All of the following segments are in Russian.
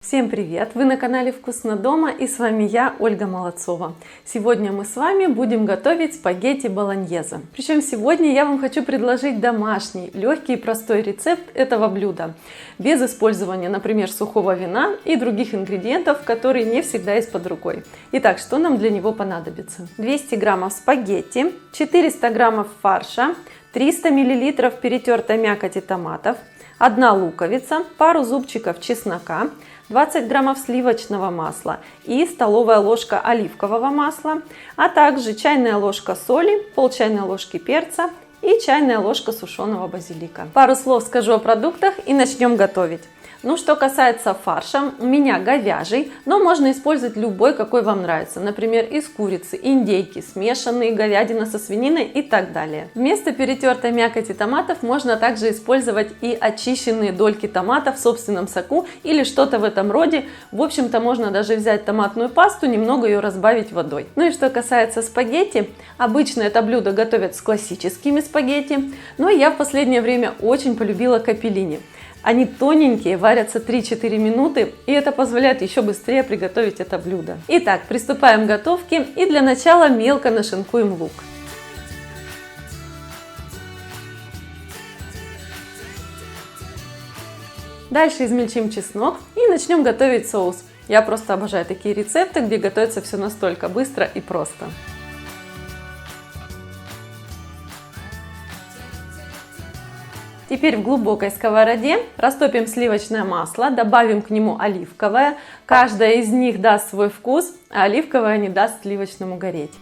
Всем привет! Вы на канале Вкусно дома, и с вами я, Ольга Молодцова. Сегодня мы с вами будем готовить спагетти болоньезе. Причем сегодня я вам хочу предложить домашний, легкий и простой рецепт этого блюда. Без использования, например, сухого вина и других ингредиентов, которые не всегда есть под рукой. Итак, что нам для него понадобится? 200 граммов спагетти, 400 граммов фарша, 300 миллилитров перетертой мякоти томатов, 1 луковица, пару зубчиков чеснока, 20 граммов сливочного масла и столовая ложка оливкового масла, а также чайная ложка соли, пол чайной ложки перца и чайная ложка сушеного базилика. Пару слов скажу о продуктах и начнем готовить. Что касается фарша, у меня говяжий, но можно использовать любой, какой вам нравится. Например, из курицы, индейки, смешанные, говядина со свининой и так далее. Вместо перетертой мякоти томатов можно также использовать и очищенные дольки томата в собственном соку или что-то в этом роде. В общем-то, можно даже взять томатную пасту, немного ее разбавить водой. И что касается спагетти, обычно это блюдо готовят с классическими спагетти, но я в последнее время очень полюбила капеллини. Они тоненькие, варятся 3-4 минуты, и это позволяет еще быстрее приготовить это блюдо. Итак, приступаем к готовке, и для начала мелко нашинкуем лук. Дальше измельчим чеснок и начнем готовить соус. Я просто обожаю такие рецепты, где готовится все настолько быстро и просто. Теперь в глубокой сковороде растопим сливочное масло, добавим к нему оливковое. Каждая из них даст свой вкус, а оливковое не даст сливочному гореть.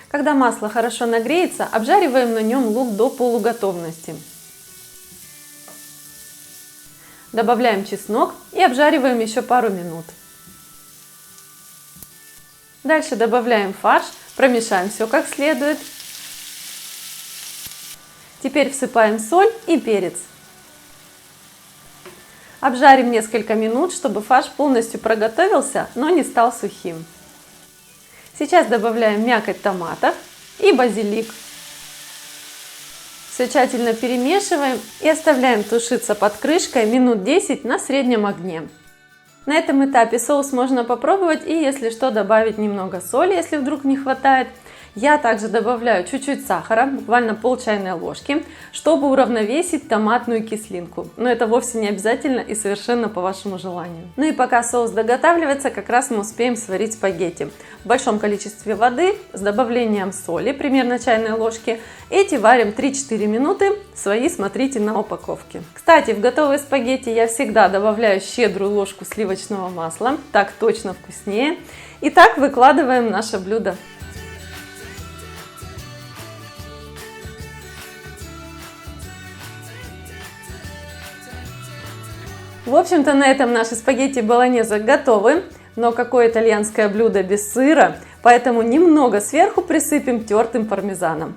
Когда масло хорошо нагреется, обжариваем на нем лук до полуготовности. Добавляем чеснок и обжариваем еще пару минут. Дальше добавляем фарш, промешаем все как следует. Теперь всыпаем соль и перец. Обжарим несколько минут, чтобы фарш полностью проготовился, но не стал сухим. Сейчас добавляем мякоть томатов и базилик. Все тщательно перемешиваем и оставляем тушиться под крышкой минут 10 на среднем огне. На этом этапе соус можно попробовать и, если что, добавить немного соли, если вдруг не хватает. Я также добавляю чуть-чуть сахара, буквально пол чайной ложки, чтобы уравновесить томатную кислинку. Но это вовсе не обязательно и совершенно по вашему желанию. И пока соус доготавливается, как раз мы успеем сварить спагетти. В большом количестве воды с добавлением соли, примерно чайной ложки. Эти варим 3-4 минуты, свои смотрите на упаковке. Кстати, в готовые спагетти я всегда добавляю щедрую ложку сливочного масла, так точно вкуснее. Итак, выкладываем наше блюдо. В общем-то, на этом наши спагетти болоньезе готовы, но какое итальянское блюдо без сыра, поэтому немного сверху присыпем тертым пармезаном.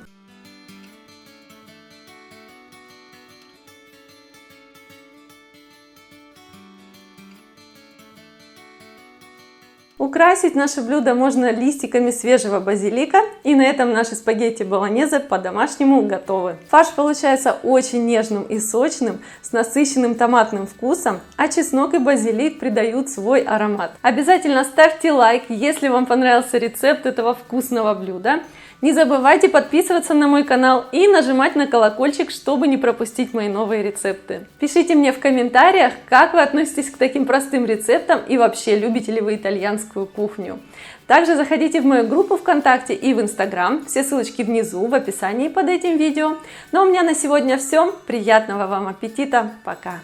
Украсить наше блюдо можно листиками свежего базилика, и на этом наши спагетти болоньезе по-домашнему готовы. Фарш получается очень нежным и сочным, с насыщенным томатным вкусом, а чеснок и базилик придают свой аромат. Обязательно ставьте лайк, если вам понравился рецепт этого вкусного блюда. Не забывайте подписываться на мой канал и нажимать на колокольчик, чтобы не пропустить мои новые рецепты. Пишите мне в комментариях, как вы относитесь к таким простым рецептам и вообще любите ли вы итальянскую кухню. Также заходите в мою группу ВКонтакте и в Инстаграм, все ссылочки внизу в описании под этим видео. Ну а у меня на сегодня все. Приятного вам аппетита, пока!